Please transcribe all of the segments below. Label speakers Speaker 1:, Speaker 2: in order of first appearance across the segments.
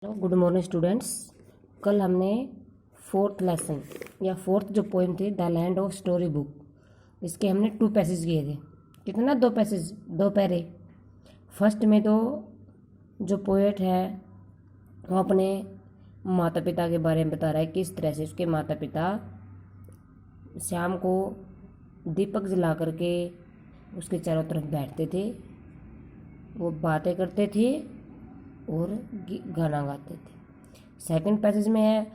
Speaker 1: Hello good morning students. कल हमने fourth lesson या फोर्थ जो पोएम थे the land of story book, इसके हमने 2 पैसेज किए थे। कितना? 2 पैसेज, 2 पैरे। फर्स्ट में तो जो पोएट है वो अपने माता पिता के बारे में बता रहा है, किस तरह से उसके माता पिता शाम को दीपक जला करके उसके चारों तरफ बैठते थे, वो बातें करते थे और गाना गाते थे। सेकंड पैसेज में है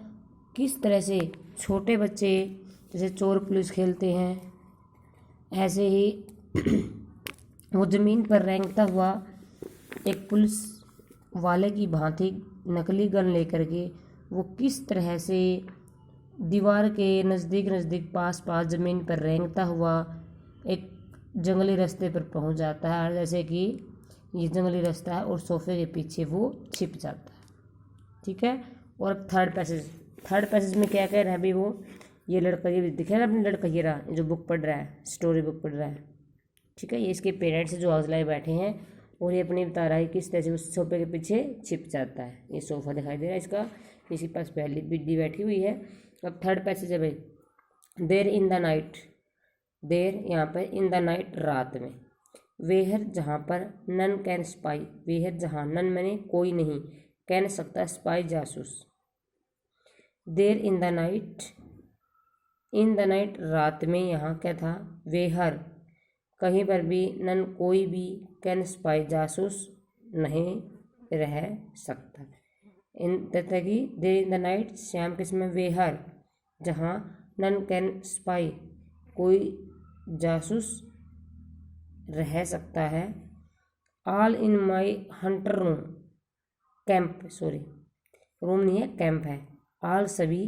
Speaker 1: किस तरह से छोटे बच्चे जैसे चोर पुलिस खेलते हैं, ऐसे ही वो ज़मीन पर रेंगता हुआ एक पुलिस वाले की भांति नकली गन लेकर के वो किस तरह से दीवार के नज़दीक नज़दीक पास पास ज़मीन पर रेंगता हुआ एक जंगली रास्ते पर पहुंच जाता है। जैसे कि ये जंगली रास्ता है और सोफे के पीछे वो छिप जाता है। ठीक है। और अब थर्ड पैसेज में क्या कह रहा है अभी वो, ये लड़का, ये दिखे ना अपने लड़का, ये रहा जो बुक पढ़ रहा है, स्टोरी बुक पढ़ रहा है। ठीक है। ये इसके पेरेंट्स जो हौसला बैठे हैं और ये अपने बता रहा है किस तरह से उस सोफे के पीछे छिप जाता है। ये सोफ़ा दिखाई दे रहा है इसका, इसके पास पहली बिड्डी बैठी हुई है। अब थर्ड पैसेज है भाई, देर इन द नाइट, देर यहाँ पर इन द नाइट रात में, वेहर जहाँ पर नन कैन स्पाई, वेहर जहाँ नन मैंने कोई नहीं, कैन सकता स्पाई जासूस। There in the night, in the night रात में, यहाँ क्या था, वेहर कहीं पर भी, नन कोई भी, कैन स्पाई जासूस नहीं रह सकता। इन तथा की देर इन द नाइट श्याम किस्म वेहर जहाँ नन कैन स्पाई कोई जासूस रह सकता है। All in my Hunter room camp, sorry room नहीं है कैंप है। ऑल सभी,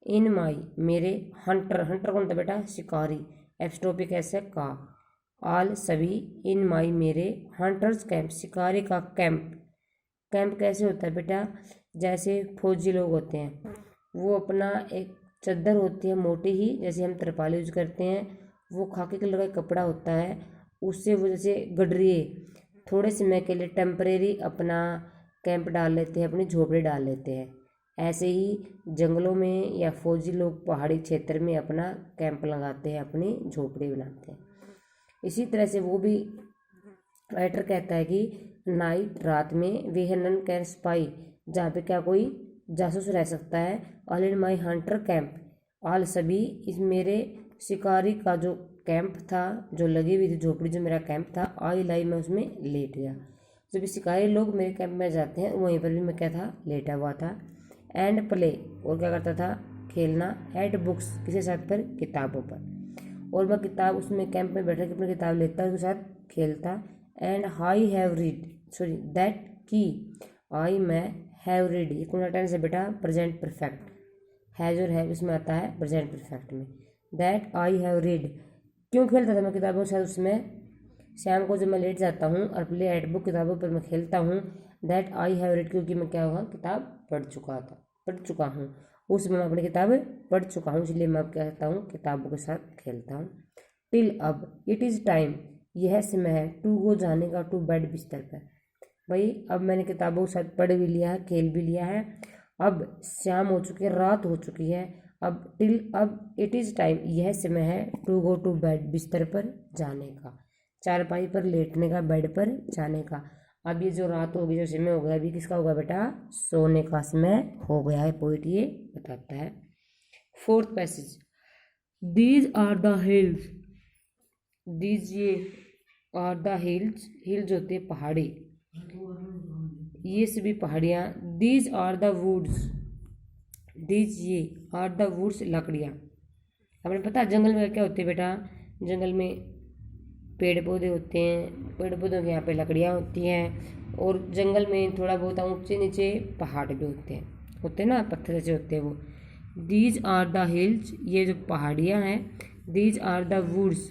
Speaker 1: इन माई मेरे, हंटर, हंटर कौन था बेटा? शिकारी। एप्स्ट्रोफी कैसे का, ऑल सभी, इन माई मेरे, हंटर्स कैंप शिकारी का कैंप। कैंप कैसे होता है बेटा? जैसे फौजी लोग होते हैं वो अपना एक चद्दर होती है मोटी ही, जैसे हम तरपाल यूज करते हैं, वो खाकी कलर का कपड़ा होता है, उससे वो जैसे गडरिए थोड़े समय के लिए टेम्परेरी अपना कैंप डाल लेते हैं, अपनी झोपड़ी डाल लेते हैं। ऐसे ही जंगलों में या फौजी लोग पहाड़ी क्षेत्र में अपना कैंप लगाते हैं, अपनी झोपड़ी बनाते हैं। इसी तरह से वो भी राइटर कहता है कि नाइट रात में, वे है नन कैन स्पाई जहाँ पे क्या कोई जासूस रह सकता है। All in my Hunter camp, all सभी, इस मेरे शिकारी का जो कैंप था, जो लगी हुई थी झोपड़ी, जो मेरा कैंप था, आई लाई मैं उसमें लेट गया। जब भी शिकारी लोग मेरे कैंप में जाते हैं वहीं पर भी मैं क्या था, लेटा हुआ था। एंड प्ले, और क्या करता था, खेलना। एट बुक्स, किसी साथ पर, किताबों पर, और मैं किताब उसमें कैंप में बैठा के अपनी किताब लेता उसके साथ खेलता। And I have read, sorry that की, आई मैं, हैव रीड, ये कौन सा टेंस है बेटा? Present perfect. हैज और हैव इसमें आता है प्रेजेंट परफेक्ट में। दैट आई हैव रीड, क्यों खेलता था मैं किताबों के साथ उसमें? शाम को जब मैं लेट जाता हूँ और प्ले एट बुक, किताबों पर मैं खेलता हूँ। दैट आई हैव रीड, क्योंकि मैं क्या हुआ, किताब पढ़ चुका हूँ, उसमें मैं अपनी किताब पढ़ चुका हूँ, इसलिए मैं अब क्या कहता हूँ, किताबों के साथ खेलता हूँ। टिल अब, इट इज़ टाइम, यह समय है, टू गो जाने का, टू बेड बिस्तर पर। भाई अब मैंने किताबों के साथ पढ़ भी लिया है, खेल भी लिया है, अब शाम हो चुकी है, रात हो चुकी है। अब टिल अब, इट इज़ टाइम, यह समय है, टू गो टू बेड, बिस्तर पर जाने का, चारपाई पर लेटने का, बेड पर जाने का। अब ये जो रात होगी, जो समय हो गया, अभी किसका होगा बेटा? सोने का समय हो गया है, पोइट ये बताता है। Fourth passage, these are the hills, these ये आर द हिल्स, हिल्स होते हैं पहाड़ी, ये सभी पहाड़ियाँ। These are the woods, these ये आर द वुड्स लकड़ियाँ। हमें पता है जंगल में क्या होते हैं बेटा? जंगल में पेड़ पौधे होते हैं, पेड़ पौधों के यहाँ पे लकड़ियाँ होती हैं, और जंगल में थोड़ा बहुत ऊंचे नीचे पहाड़ भी होते हैं ना, पत्थर से होते हैं वो। दीज आर द हिल्स, ये जो पहाड़ियाँ हैं, दीज आर द वुड्स,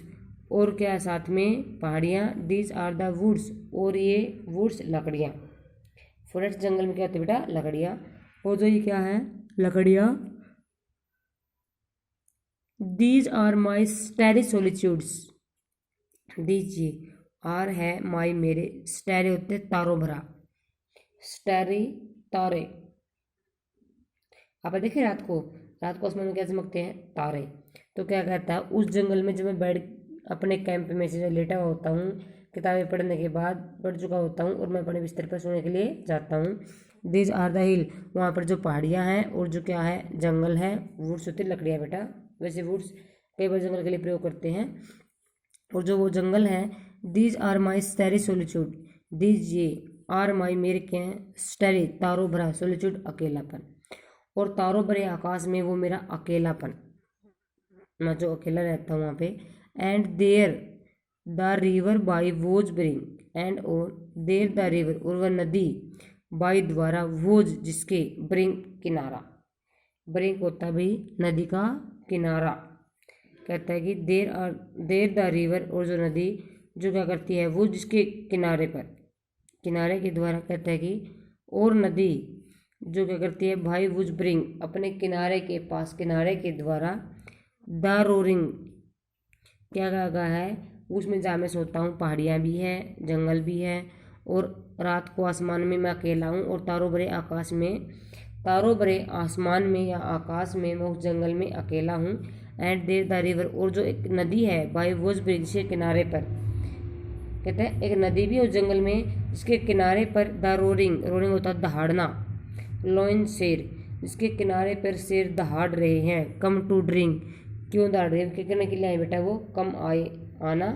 Speaker 1: और क्या साथ में पहाड़ियाँ, दीज आर द वुड्स, और ये वुड्स लकड़ियाँ। फॉरेस्ट जंगल में क्या होती है बेटा? लकड़ियाँ। और जो ये क्या है, लकड़ियाँ। दीज आर माई स्टैरी सोलिट्यूड्स, दीजिए, आर है माई मेरे, स्टैरे होते तारों भरा, स्टैरी तारे, आप देखें रात को आसमान में क्या चमकते हैं? तारे। तो क्या कहता है, उस जंगल में जब मैं बैठ अपने कैंप में से लेटा हुआ होता हूँ, किताबें पढ़ने के बाद पढ़ चुका होता हूँ और मैं अपने बिस्तर पर सोने के लिए जाता हूँ। दीज आर द हिल, वहाँ पर जो पहाड़ियाँ हैं और जो क्या है, जंगल है, वुड्स होते लकड़ियाँ बेटा, वैसे वुड्स कई बार जंगल के लिए प्रयोग करते हैं। और जो वो जंगल है, these are my starry solitude, these ये आर माई मेरे क्या हैं, स्टेरी तारों भरा, सोलिट्यूड अकेलापन, और तारों भरे आकाश में वो मेरा अकेलापन, मैं जो अकेला रहता हूँ वहाँ पे। And there the river by whose brink, and और देयर द रिवर और वह नदी, बाई द्वारा, वोज जिसके, ब्रिंग किनारा, ब्रिंग होता भी नदी का किनारा। कहता है कि देर द रिवर और जो नदी जो क्या करती है, वो जिसके किनारे पर, किनारे के द्वारा, कहता है कि और नदी जो क्या करती है, भाई वुज ब्रिंग अपने किनारे के पास, किनारे के द्वारा, द रोरिंग क्या कहा है, उसमें जहाँ मैं सोता हूँ पहाड़ियाँ भी है, जंगल भी है, और रात को आसमान में मैं अकेला हूँ, और तारों भरे आकाश में, तारों भरे आसमान में या आकाश में मैं उस जंगल में अकेला हूँ। एंड देर द रिवर और जो एक नदी है, बाई वोज ब्रिज के किनारे पर, कहते हैं एक नदी भी उस जंगल में जिसके किनारे पर, द रोरिंग, रोरिंग होता है दहाड़ना, लॉइन शेर, जिसके किनारे पर शेर दहाड़ रहे हैं, कम टू ड्रिंक, क्यों दहाड़ रहे हैं, क्या करने के लिए आए बेटा, वो कम आए, आना,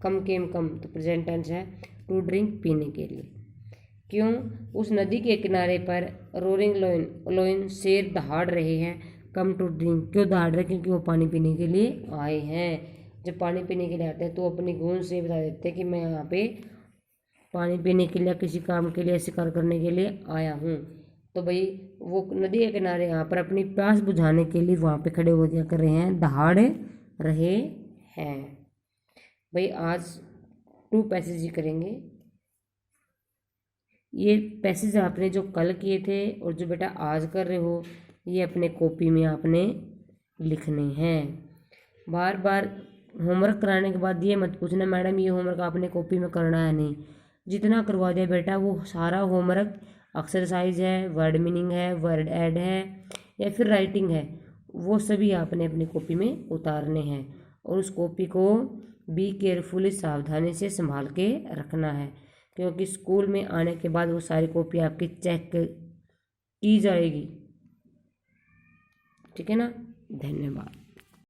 Speaker 1: कम केम कम तो प्रेजेंट टेंस है, टू ड्रिंक पीने के लिए। क्यों? उस नदी के किनारे पर रोरिंग लॉइन, लॉइन शेर दहाड़ रहे हैं, कम टू ड्रिंक, क्यों दहाड़ रहे? क्योंकि वो पानी पीने के लिए आए हैं। जब पानी पीने के लिए आते हैं तो अपनी गूंज से बता देते हैं कि मैं यहाँ पे पानी पीने के लिए, किसी काम के लिए, शिकार करने के लिए आया हूँ। तो भाई वो नदी के किनारे यहाँ पर अपनी प्यास बुझाने के लिए वहाँ पे खड़े हो क्या कर रहे हैं, दहाड़ रहे हैं। भाई आज 2 पैसेज ही करेंगे। ये पैसेज आपने जो कल किए थे और जो बेटा आज कर रहे हो, ये अपने कॉपी में आपने लिखने हैं। बार बार होमवर्क कराने के बाद ये मत पूछना मैडम ये होमवर्क आपने कॉपी में करना है, नहीं, जितना करवा दिया बेटा वो सारा होमवर्क, एक्सरसाइज है, वर्ड मीनिंग है, वर्ड ऐड है, या फिर राइटिंग है, वो सभी आपने अपनी कॉपी में उतारने हैं। और उस कॉपी को बी केयरफुली, सावधानी से संभाल के रखना है, क्योंकि स्कूल में आने के बाद वो सारी कॉपी आपकी चेक की जाएगी। ठीक है ना? धन्यवाद।